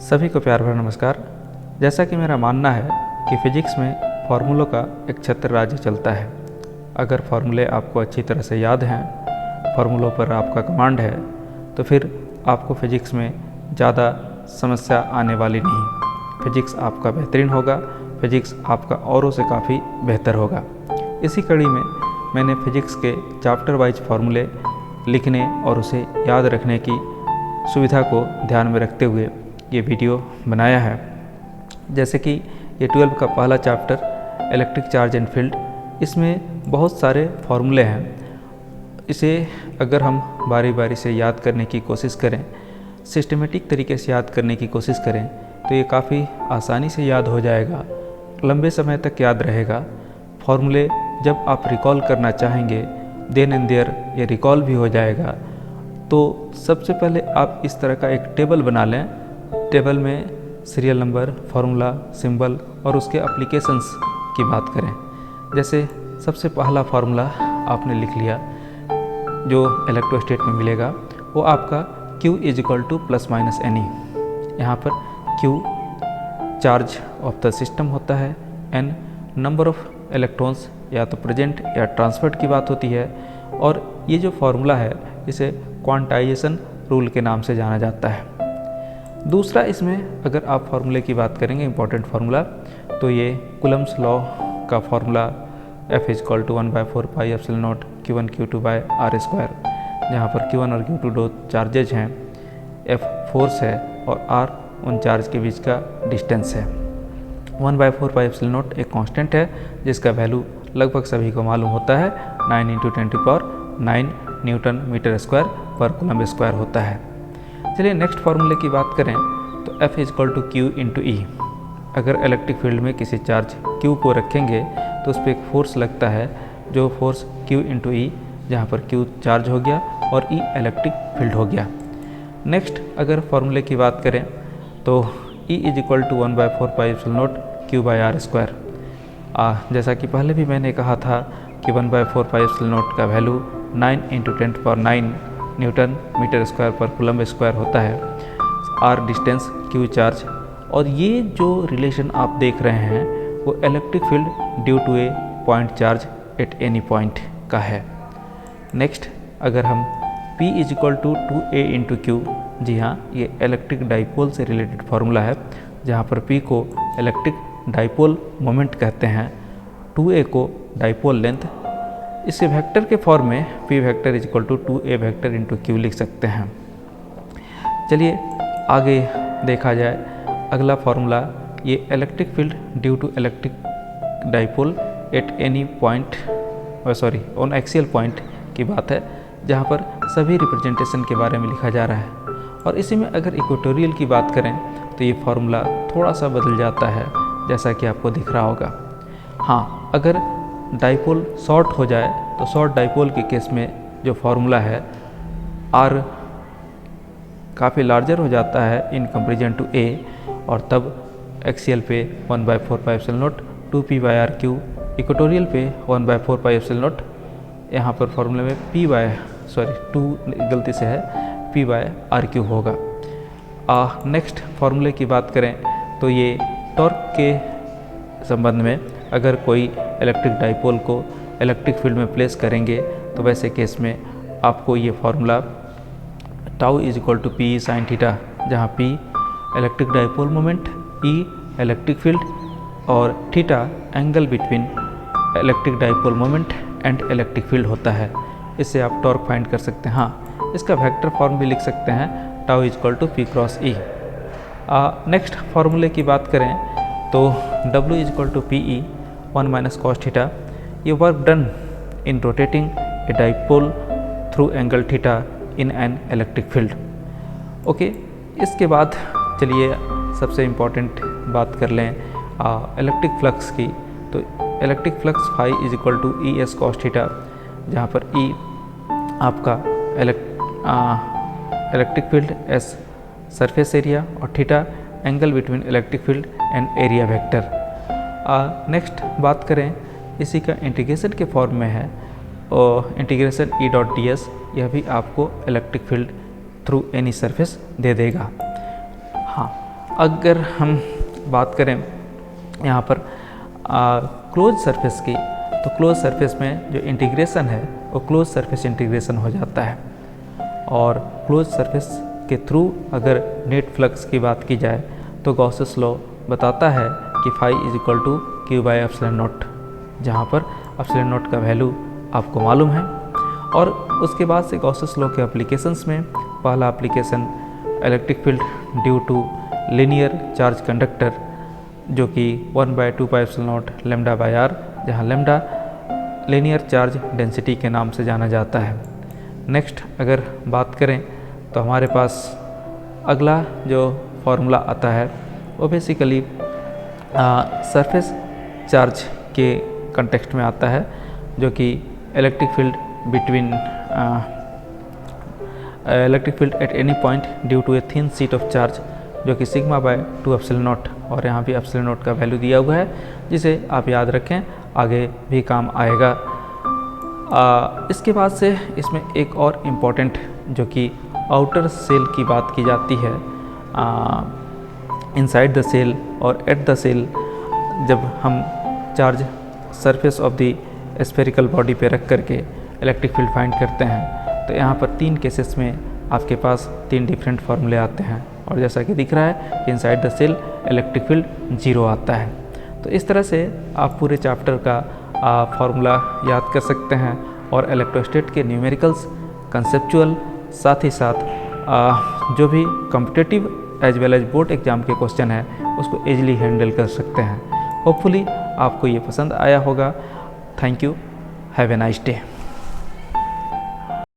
सभी को प्यार भरा नमस्कार। जैसा कि मेरा मानना है कि फ़िज़िक्स में फार्मूलों का एक छत्र राज्य चलता है। अगर फार्मूले आपको अच्छी तरह से याद हैं, फार्मूलों पर आपका कमांड है, तो फिर आपको फ़िज़िक्स में ज़्यादा समस्या आने वाली नहीं। फ़िज़िक्स आपका बेहतरीन होगा, फ़िज़िक्स आपका औरों से काफ़ी बेहतर होगा। इसी कड़ी में मैंने फ़िज़िक्स के चैप्टर वाइज फार्मूले लिखने और उसे याद रखने की सुविधा को ध्यान में रखते हुए ये वीडियो बनाया है। जैसे कि ये 12 का पहला chapter electric charge and field, इसमें बहुत सारे फार्मूले हैं। इसे अगर हम बारी बारी से याद करने की कोशिश करें, सिस्टमेटिक तरीके से याद करने की कोशिश करें, तो ये काफ़ी आसानी से याद हो जाएगा, लंबे समय तक याद रहेगा। फार्मूले जब आप रिकॉल करना चाहेंगे, देन एंड देयर ये रिकॉल भी हो जाएगा। तो सबसे पहले आप इस तरह का एक टेबल बना लें। टेबल में सीरियल नंबर, फार्मूला, सिंबल और उसके एप्लीकेशंस की बात करें। जैसे सबसे पहला फार्मूला आपने लिख लिया जो इलेक्ट्रोस्टेट में मिलेगा, वो आपका Q = ± NE। यहाँ पर Q charge of the system होता है, N नंबर ऑफ इलेक्ट्रॉन्स या तो प्रेजेंट या ट्रांसफर्ड की बात होती है। और ये जो फार्मूला है इसे क्वांटाइजेशन रूल के नाम से जाना जाता है। दूसरा, इसमें अगर आप फार्मूले की बात करेंगे, इंपॉर्टेंट फार्मूला, तो ये कूलम्स लॉ का फार्मूला F = 1/4πε0 Q1 Q2/r², जहाँ पर Q1 और Q2 दो चार्जेज हैं, F फोर्स है और R उन चार्ज के बीच का डिस्टेंस है। 1/4πε0 एक कांस्टेंट है जिसका वैल्यू लगभग सभी को मालूम होता है, 9 × 10⁹ न्यूटन मीटर स्क्वायर पर कूलम्ब स्क्वायर होता है। चलिए नेक्स्ट फार्मूले की बात करें तो F = Q × E। अगर इलेक्ट्रिक फील्ड में किसी चार्ज Q को रखेंगे तो उस पर एक फोर्स लगता है, जो फोर्स Q × E, जहाँ पर Q चार्ज हो गया और E इलेक्ट्रिक फील्ड हो गया। नेक्स्ट अगर फार्मूले की बात करें तो E = 1/4πε0 Q/r²। जैसा कि पहले भी मैंने कहा था कि 1/4πε0 का वैल्यू 9 × 10⁹ न्यूटन मीटर स्क्वायर पर कूलम्ब स्क्वायर होता है, R डिस्टेंस, Q चार्ज। और ये जो रिलेशन आप देख रहे हैं वो electric field due to a point charge at any point का है। नेक्स्ट अगर हम P = 2A × Q, जी हाँ, ये इलेक्ट्रिक डाइपोल से रिलेटेड फार्मूला है, जहाँ पर P को इलेक्ट्रिक डाइपोल मोमेंट कहते हैं, 2A को डाइपोल लेंथ। इसे वेक्टर के फॉर्म में P = 2A × Q लिख सकते हैं। चलिए आगे देखा जाए अगला फार्मूला, ये electric field due to electric dipole at any point on axial point की बात है, जहाँ पर सभी रिप्रेजेंटेशन के बारे में लिखा जा रहा है। और इसी में अगर इक्वेटोरियल की बात करें तो ये फार्मूला थोड़ा सा बदल जाता है, जैसा कि आपको दिख रहा होगा। हाँ, अगर डाइपोल शॉर्ट हो जाए तो शॉर्ट डाइपोल के केस में जो फार्मूला है R काफ़ी लार्जर हो जाता है इन कंपेरिजन टू A, और तब एक्सियल पे 1/4πε0 2P/r², इक्वेटोरियल पे 1/4πε0, यहाँ पर फार्मूले में 2 गलती से है, P/r³ होगा। नेक्स्ट फार्मूले की बात करें तो ये टॉर्क के संबंध में, अगर कोई इलेक्ट्रिक डाइपोल को इलेक्ट्रिक फील्ड में प्लेस करेंगे तो वैसे केस में आपको ये फार्मूला τ = P sin θ, जहाँ P electric dipole moment, E electric field और theta angle between electric dipole moment and electric field होता है। इससे आप टॉर्क फाइंड कर सकते हैं। हाँ, इसका वेक्टर फॉर्म भी लिख सकते हैं, τ = P × E। नेक्स्ट फार्मूले की बात करें तो W = PE 1 - cos θ। ये work done in rotating a dipole through angle theta in an electric field. Okay, इसके बाद चलिए सबसे इम्पॉर्टेंट बात कर लें इलेक्ट्रिक फ्लक्स की। तो इलेक्ट्रिक फ्लक्स φ = ES cos θ, जहाँ पर E आपका electric field, S surface area और theta angle between electric field and area vector. Next बात करें, इसी का इंटीग्रेशन के फॉर्म में है, और इंटीग्रेशन E.ds, यह भी आपको electric field through any surface दे देगा। हाँ, अगर हम बात करें यहाँ पर क्लोज सरफेस की, तो क्लोज सरफेस में जो इंटीग्रेशन है वो क्लोज सरफेस इंटीग्रेशन हो जाता है। और क्लोज सरफेस के थ्रू अगर नेट फ्लक्स की बात की जाए तो गॉसेस लॉ बताता है कि phi is equal to q by epsilon naught, जहाँ पर एप्सिलॉन नॉट का वैल्यू आपको मालूम है। और उसके बाद से गॉसेस लॉ के एप्लीकेशंस में पहला application electric field due to linear charge conductor, जो कि 1/2 pi epsilon naught lambda by r, जहाँ लैम्डा लीनियर चार्ज डेंसिटी के नाम से जाना जाता है। नेक्स्ट अगर बात करें तो हमारे पास अगला जो फॉर्मूला आता है वो बेसिकली सरफेस चार्ज के कंटेक्स्ट में आता है, जो कि electric field between electric field at any point due to a thin sheet of charge, जो कि सिग्मा बाय 2 एप्सिलॉन नॉट, और यहाँ भी एप्सिलॉन नॉट का वैल्यू दिया हुआ है, जिसे आप याद रखें, आगे भी काम आएगा। इसके बाद से इसमें एक और इम्पॉर्टेंट, जो कि आउटर सेल की बात की जाती है, इनसाइड द सेल और एट द सेल, जब हम charge surface of the spherical body पे रख करके इलेक्ट्रिक फील्ड फाइंड करते हैं, तो यहाँ पर 3 केसेस में आपके पास 3 डिफरेंट फार्मूले आते हैं। और जैसा कि दिख रहा है कि inside the cell electric field 0 आता है। तो इस तरह से आप पूरे चैप्टर का फार्मूला याद कर सकते हैं, और इलेक्ट्रोस्टैट के न्यूमेरिकल्स, कंसेप्चुअल, साथ ही साथ जो भी competitive as well as board exam के क्वेश्चन है उसको ईजिली हैंडल कर सकते हैं। होपफुली आपको ये पसंद आया होगा। Thank you, have a nice day.